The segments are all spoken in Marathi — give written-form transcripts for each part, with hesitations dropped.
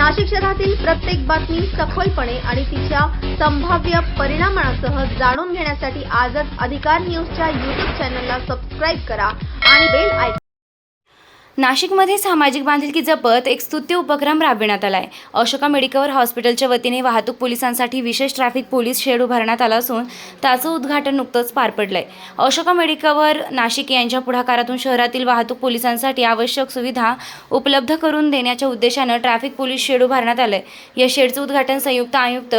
नाशिक शहरातील प्रत्येक बातमी सखोलपणे आणि तिच्या संभाव्य परिणामांसह जाणून घेण्यासाठी आजच अधिकार न्यूजच्या YouTube चॅनलला सबस्क्राईब करा आणि बेल आयकॉन. नाशिकमध्ये सामाजिक बांधिलकी जपत एक स्तुत्य उपक्रम राबविण्यात आला आहे. अशोका मेडिकवर हॉस्पिटलच्या वतीने वाहतूक पोलिसांसाठी विशेष ट्रॅफिक पोलीस शेड उभारण्यात आला असून त्याचं उद्घाटन नुकतंच पार पडलंय. अशोका मेडिकवर नाशिक यांच्या पुढाकारातून शहरातील वाहतूक पोलिसांसाठी आवश्यक सुविधा उपलब्ध करून देण्याच्या उद्देशानं ट्रॅफिक पोलीस शेड उभारण्यात आलंय. या शेडचं उद्घाटन संयुक्त आयुक्त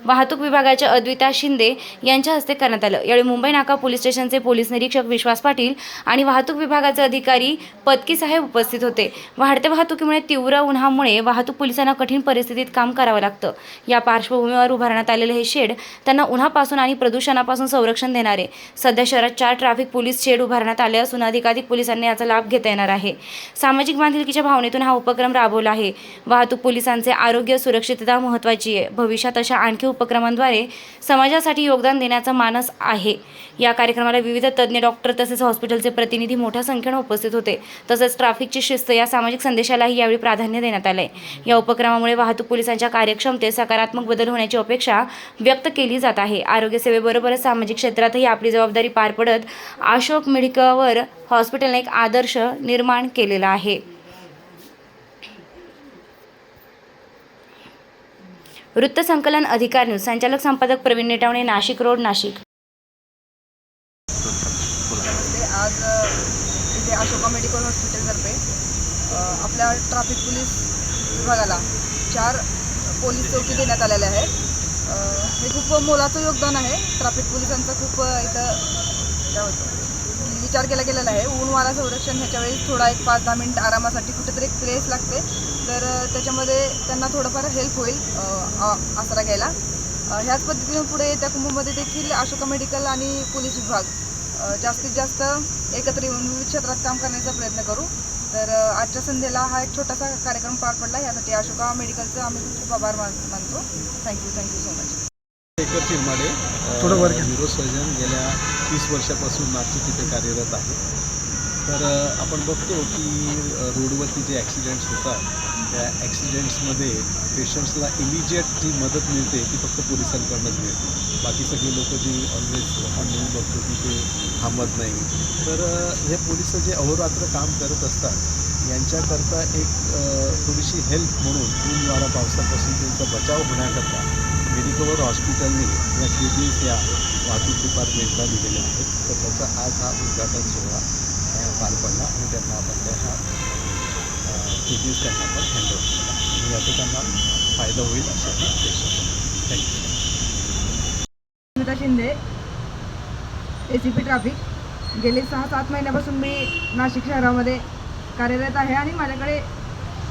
वाहतूक विभागाच्या अद्विता शिंदे यांच्या हस्ते करण्यात आलं. यावेळी मुंबई नाका पोलीस स्टेशनचे पोलीस निरीक्षक विश्वास पाटील आणि वाहतूक विभागाचे अधिकारी पत्की साहेब उपस्थित होते. वाढत्या वाहतुकीमुळे तीव्र उन्हामुळे वाहतूक पोलिसांना कठीण परिस्थितीत काम करावं लागतं. या पार्श्वभूमीवर उभारण्यात आलेले हे शेड त्यांना उन्हापासून आणि प्रदूषणापासून संरक्षण देणार आहे. सध्या शहरात 4 ट्रॅफिक पोलीस शेड उभारण्यात आले असून अधिकाधिक पोलिसांना याचा लाभ घेता येणार आहे. सामाजिक बांधिलकीच्या भावनेतून हा उपक्रम राबवला आहे. वाहतूक पोलिसांचे आरोग्य सुरक्षितता महत्त्वाची आहे. भविष्यात अशा आणखी उपक्रमांद्वारे समाजासाठी योगदान देण्याचा मानस आहे. या कार्यक्रमाला विविध तज्ज्ञ डॉक्टर तसेच हॉस्पिटलचे प्रतिनिधी मोठ्या संख्येने उपस्थित होते. तसेच ट्रॅफिकची शिस्त या सामाजिक संदेशालाही यावेळी प्राधान्य देण्यात आले. या उपक्रमामुळे वाहतूक पोलिसांच्या कार्यक्षमतेत सकारात्मक बदल होण्याची अपेक्षा व्यक्त केली जात आहे. आरोग्य सेवेबरोबरच सामाजिक क्षेत्रातही आपली जबाबदारी पार पडत अशोक मेडिकवर हॉस्पिटलने एक आदर्श निर्माण केलेला आहे. वृत्तसंकलन अधिकार न्यूज संचालक संपादक प्रवीण नेटावणे, नाशिक रोड, नाशिक. आज इथे अशोका मेडिकल हॉस्पिटलतर्फे आपल्या ट्रॅफिक पोलीस विभागाला 4 पोलीस चौकी देण्यात आलेल्या आहेत. हे खूप मोलाचं योगदान आहे. ट्रॅफिक पोलिसांचा खूप इथं काय होतं विचार केला गेलेला आहे. ऊन वारा संरक्षण ह्याच्या वेळेस थोडा एक 5-10 मिनिट आरामासाठी कुठेतरी एक प्लेस लागते, तर त्याच्यामध्ये त्यांना थोडंफार हेल्प होईल आसरा घ्यायला. ह्याच पद्धतीने पुढे येत्या कुंभमध्ये देखील अशोका मेडिकल आणि पोलीस विभाग जास्तीत जास्त एकत्र येऊन विविध क्षेत्रात काम करण्याचा प्रयत्न करू. तर आजच्या संध्येला हा एक छोटासा कार्यक्रम पार पडला. यासाठी अशोका मेडिकलचं आम्ही खूप आभार मानतो. Thank you so much. Shekhar Chirmade neurosurgeon गेल्या 30 वर्षापासून नाशिक इथे कार्यरत आहे. तर आपण बघतो की रोडवरती जे ॲक्सिडेंट्स होतात त्या ॲक्सिडेंट्समध्ये पेशंट्सला इमिजिएट जी मदत मिळते ती फक्त पोलिसांकडूनच मिळते. बाकी सगळे लोक जी ऑलवेज आपण नेहमी बघतो की ते थांबत नाही. तर हे पोलिस जे अहोरात्र काम करत असतात यांच्याकरता एक थोडीशी हेल्प म्हणून ऊन वारा पावसापासून त्यांचा बचाव होण्याकरता मेडिकवर हॉस्पिटलने या KBS या वाहतूक डिपार्टमेंटला दिलेल्या आहेत. तर त्याचा आज हा उद्घाटन सोहळा पार पडला आणि त्यांना आपण त्या KBS त्यांना आपण हँडओव्हर केला आणि याचा त्यांना फायदा होईल अशी आम्ही अपेक्षा करतो. Thank you. Advaita Shinde, ACP traffic. गेले 6-7 महिन्यापासून मी नाशिक शहरामध्ये कार्यरत आहे आणि माझ्याकडे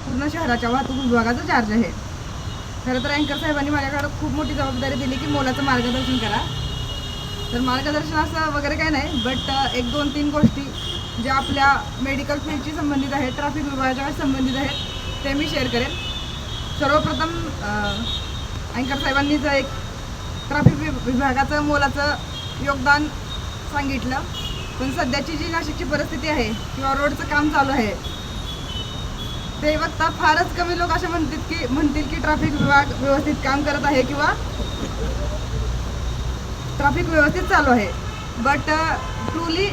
पूर्ण शहराच्या वाहतूक विभागाचा चार्ज आहे. खरं तर अँकर साहेबांनी माझ्याकडे खूप मोठी जबाबदारी दिली की मोलाचं मार्गदर्शन करा. तर मार्गदर्शन असं वगैरे काही नाही, बट 1-2-3 गोष्टी ज्या आपल्या मेडिकल फील्डशी संबंधित आहेत, ट्रॅफिक विभागाच्या संबंधित आहेत, ते मी शेअर करेन. सर्वप्रथम अँकर साहेबांनीच एक ट्रॅफिक विभागाचं मोलाचं योगदान सांगितलं. पण सध्याची जी नाशिकची परिस्थिती आहे किंवा रोडचं काम चालू आहे ते बघता फारच कमी लोक असे म्हणतील की ट्रॅफिक विभाग व्यवस्थित काम करत आहे किंवा ट्रॅफिक व्यवस्थित चालू आहे. बट ट्रूली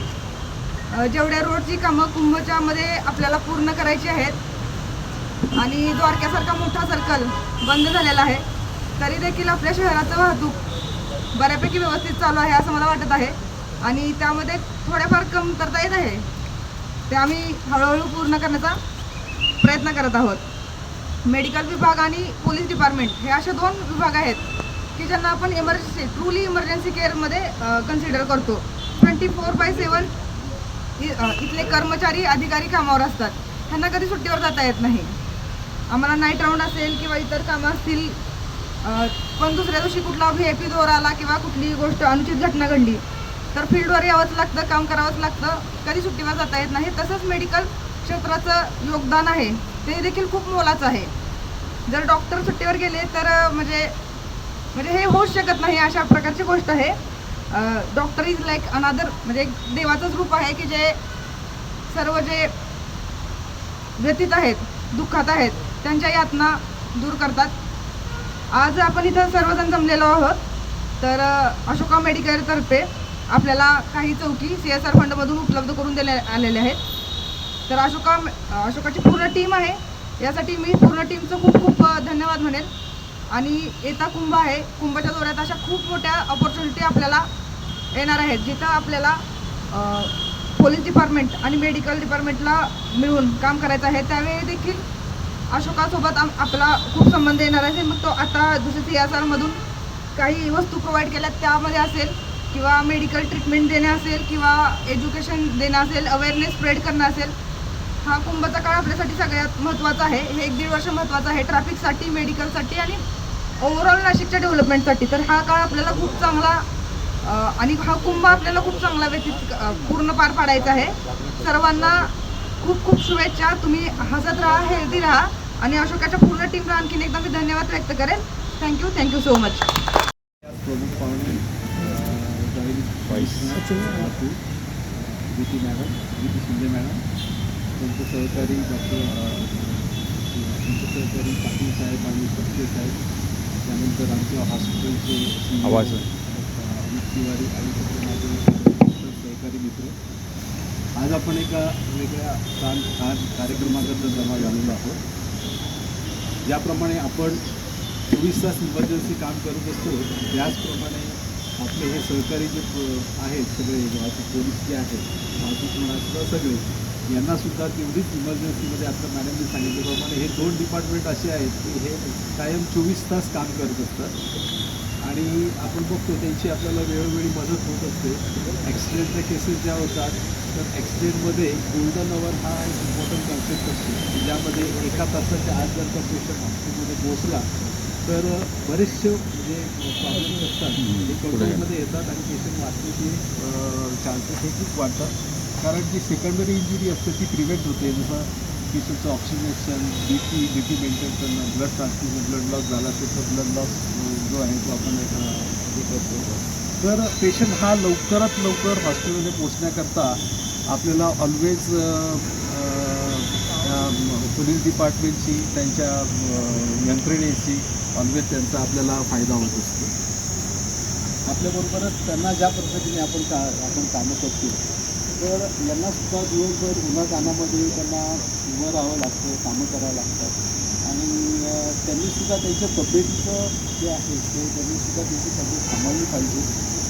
जेवढ्या रोडची कामं कुंभच्या मध्ये आपल्याला पूर्ण करायची आहेत आणि द्वारक्यासारखा मोठा सर्कल बंद झालेला आहे, तरी देखील आपल्या शहराचं वाहतूक बऱ्यापैकी व्यवस्थित चालू आहे असं मला वाटत आहे. आणि त्यामध्ये थोड्याफार कमतरता येत आहे, ते आम्ही हळूहळू पूर्ण करण्याचा प्रयत्न करत आहोत. मेडिकल विभाग आणि पोलीस डिपार्टमेंट हे असे 2 विभाग आहेत की ज्यांना आपण ट्रूली इमर्जन्सी केअरमध्ये कन्सिडर करतो. 24/7 इथले कर्मचारी अधिकारी कामावर असतात. त्यांना कधी सुट्टीवर जाता येत नाही. आम्हाला नाईट राऊंड असेल किंवा इतर कामं असतील, पण दुसऱ्या दिवशी कुठला VIP दौरा आला किंवा कुठली गोष्ट अनुचित घटना घडली तर फील्डवर यावंच लागतं, काम करावंच लागतं, कधी सुट्टीवर जाता येत नाही. तसंच मेडिकल क्षेत्राचं योगदान आहे ते देखील खूप मोलाचं आहे. जर डॉक्टर सुट्टीवर गेले तर म्हणजे हे होऊच शकत नाही, अशा प्रकारची गोष्ट आहे. डॉक्टर इज लाईक अनादर, म्हणजे एक देवाचंच रूप आहे की जे सर्व जे व्यथित आहेत, दुःखात आहेत, त्यांच्या यातना दूर करतात. आज आपण इथं सर्वजण जमलेलो आहोत. तर अशोका मेडिकेअरतर्फे आपल्याला काही चौकी CSR फंडमधून उपलब्ध करून देण्यात आलेल्या आहेत. तर अशोकाची पूर्ण टीम आहे. यासाठी मी पूर्ण टीमचं खूप खूप धन्यवाद म्हणेन. आणि येता कुंभ आहे, कुंभाच्या दौऱ्यात अशा खूप मोठ्या ऑपॉर्च्युनिटी आपल्याला येणार आहेत, जिथं आपल्याला पोलीस डिपार्टमेंट आणि मेडिकल डिपार्टमेंटला मिळून काम करायचं आहे. त्यावेळी देखील अशोकासोबत आपला खूप संबंध येणार आहे. मग तो आता दुसऱ्या CSRमधून काही वस्तू प्रोव्हाइड केल्यात त्यामध्ये असेल, किंवा मेडिकल ट्रीटमेंट देणे असेल, किंवा एज्युकेशन देणं असेल, अवेअरनेस स्प्रेड करणं असेल. हा कुंभचा काळ आपल्यासाठी सगळ्यात महत्त्वाचा आहे. हे 1-1.5 वर्ष महत्त्वाचं आहे ट्रॅफिकसाठी, मेडिकलसाठी आणि ओव्हरऑल नाशिकच्या डेव्हलपमेंटसाठी. तर हा काळ आपल्याला खूप चांगला आणि हा कुंभ आपल्याला खूप चांगला पूर्ण पार पाडायचा आहे. सर्वांना खूप खूप शुभेच्छा. तुम्ही हसत राहा, हेल्दी राहा आणि अशोकाच्या पूर्ण टीमला आणखीन एकदा मी धन्यवाद व्यक्त करेन. Thank you so much. प्रमुख पाहुणे गीती शिंदे मॅडम, त्यांचे सहकारी त्यांचे सहकारी पाटील साहेब आणि सत्य साहेब, त्यानंतर आमच्या हॉस्पिटलचे अमित तिवारी आणि माझे सहकारी मित्र. आज आपण एका वेगळ्या कार्यक्रमाबद्दल जमा झालेलो आहोत. ज्याप्रमाणे आपण 24 तास इमर्जन्सी काम करत असतो, त्याचप्रमाणे आपले हे सहकारी जे आहेत सगळे वाहतूक पोलीस जे आहेत, वाहतूक म्हणा सगळे, यांनासुद्धा तेवढीच इमर्जन्सीमध्ये आता मॅडमने सांगितल्याप्रमाणे हे 2 डिपार्टमेंट असे आहेत की हे कायम 24 तास काम करत असतात. आणि आपण बघतो त्यांची आपल्याला वेळोवेळी मदत होत असते. ॲक्सिडेंटच्या केसेस ज्या होतात, तर ॲक्सिडेंटमध्ये गोल्डन अवर हा एक इम्पॉर्टंट कन्सेप्ट असतो, ज्यामध्ये 1 तासाच्या आत जर का पेशंट हॉस्पिटलमध्ये पोहोचला तर बरेचसे म्हणजे प्रॉब्लेम्स असतात ते कंट्रोलमध्ये येतात आणि पेशंट वाचण्याचे चान्सेस हे खूप वाढतात. कारण जी सेकंडरी इंजुरी असते ती प्रिव्हेंट होते. जसं पेशंटचं ऑक्सिजनेशन, BP मेंटेन करणं, ब्लड ट्रान्सफ्युजन, ब्लड लॉस झाला तर ब्लड लॉस जो आहे तो आपण हे करतो. तर पेशंट हा लवकरात लवकर हॉस्पिटलमध्ये पोचण्याकरता आपल्याला ऑलवेज पोलीस डिपार्टमेंटची, त्यांच्या यंत्रणेची ऑलवेज त्यांचा आपल्याला फायदा होत असतो. आपल्याबरोबरच त्यांना ज्या पद्धतीने आपण कामं करतो, तर यांनासुद्धा दिवसभर उन्हातानामध्ये त्यांना उभं राहावं लागतं, कामं करावं लागतात. आणि त्यांनीसुद्धा त्यांच्या तब्येतीचं जे आहे ते त्यांनीसुद्धा त्यांची तब्येत सांभाळली पाहिजे.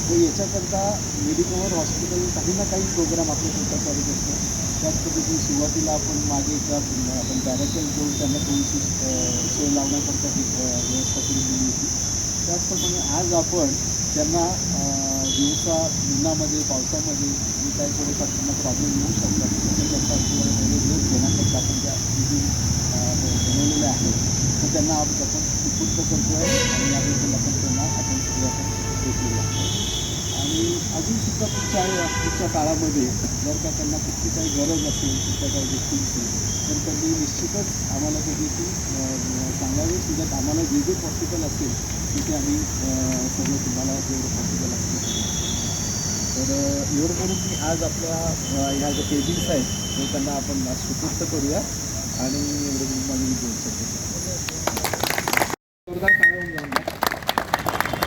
तर याच्याकरता मेडिकल हॉस्पिटल काही ना काही प्रोग्राम आपल्या स्वतः करत असतं. त्याच पद्धतीने सुरुवातीला आपण मागे आपण बॅरॅकेल घेऊन त्यांना थोडीशी सोय लावण्याकरता ती व्यवस्था करून दिली होती. त्याचप्रमाणे आज आपण त्यांना दिवसा उन्हामध्ये, पावसामध्ये जे काही थोडेफार त्यांना प्रॉब्लेम येऊ शकतात त्याच्याकरता वेळेस घेण्याकरता आपण त्या विधी बनवलेल्या आहेत. तर त्यांना आपण सुपूर्द करतो आहे आणि याबद्दल आपण सगळं घेतलेलं आहे. आणि अजूनसुद्धा पुढच्या काळामध्ये जर का त्यांना कुठली काही गरज असेल, कुठल्या काही गोष्टींची, तर त्यांनी निश्चितच आम्हाला त्याची सांगावे सुद्धा. आम्हाला जे जे पॉसिबल असेल तिथे आम्ही सगळं तुम्हाला जेवढं पॉसिबल असेल. तर एवढं करून मी आज आपल्या ह्या ज्या केबिन्स आहेत ते त्यांना आपण सुपूर्द करूया. आणि एवढं माझं मी बोलू शकतो.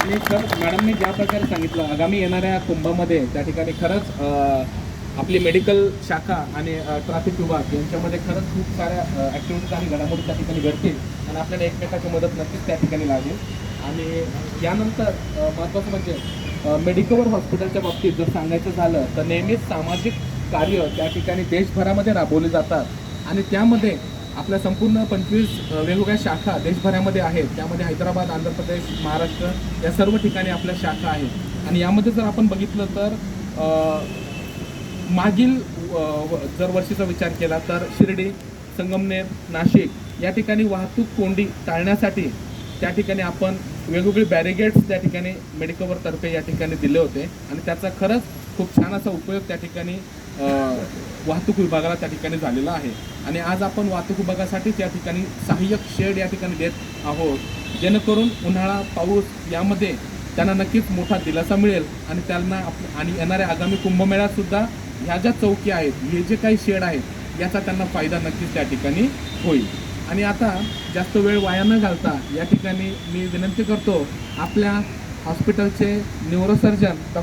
आणि सर, मॅडमने ज्या प्रकारे सांगितलं, आगामी येणाऱ्या कुंभामध्ये त्या ठिकाणी खरंच आपली मेडिकल शाखा आणि ट्रॅफिक विभाग यांच्यामध्ये खरंच खूप साऱ्या ॲक्टिव्हिटीज आणि घडामोडी त्या ठिकाणी घडतील आणि आपल्याला एकमेकाची मदत नक्कीच त्या ठिकाणी लागेल. आणि यानंतर महत्त्वाचं म्हणजे मेडिकल हॉस्पिटलच्या बाबतीत जर सांगायचं झालं तर नेहमीच सामाजिक कार्य त्या ठिकाणी देशभरामध्ये राबवले जातात आणि त्यामध्ये आपल्या संपूर्ण 25 वेगवेगळ्या शाखा देशभरामध्ये आहेत. त्यामध्ये हैदराबाद, आंध्र प्रदेश, महाराष्ट्र या सर्व ठिकाणी आपल्या शाखा आहेत. आणि यामध्ये जर आपण बघितलं तर मागील जर वर्षीचा विचार केला तर शिर्डी, संगमनेर, नाशिक या ठिकाणी वाहतूक कोंडी टाळण्यासाठी त्या ठिकाणी आपण वेगवेगळे बॅरिगेड्स त्या ठिकाणी मेडिकवर तर्फे या ठिकाणी दिले होते आणि त्याचा खरंच खूप छान असा उपयोग त्या ठिकाणी वाहतूक विभागाला त्या ठिकाणी झालेला आहे. आणि आज आपण वाहतूक विभागासाठी त्या ठिकाणी सहाय्यक शेड या ठिकाणी देत आहोत, जेणेकरून उन्हाळा, पाऊस यामध्ये त्यांना नक्कीच मोठा दिलासा मिळेल आणि त्यांना आणि येणाऱ्या आगामी कुंभमेळ्यातसुद्धा ह्या ज्या चौकी आहेत, हे जे काही शेड आहेत याचा त्यांना फायदा नक्कीच त्या ठिकाणी होईल. आणि आता जास्त वेळ वाया न घालता या ठिकाणी मी विनंती करतो आपल्या हॉस्पिटलचे न्यूरोसर्जन डॉक्टर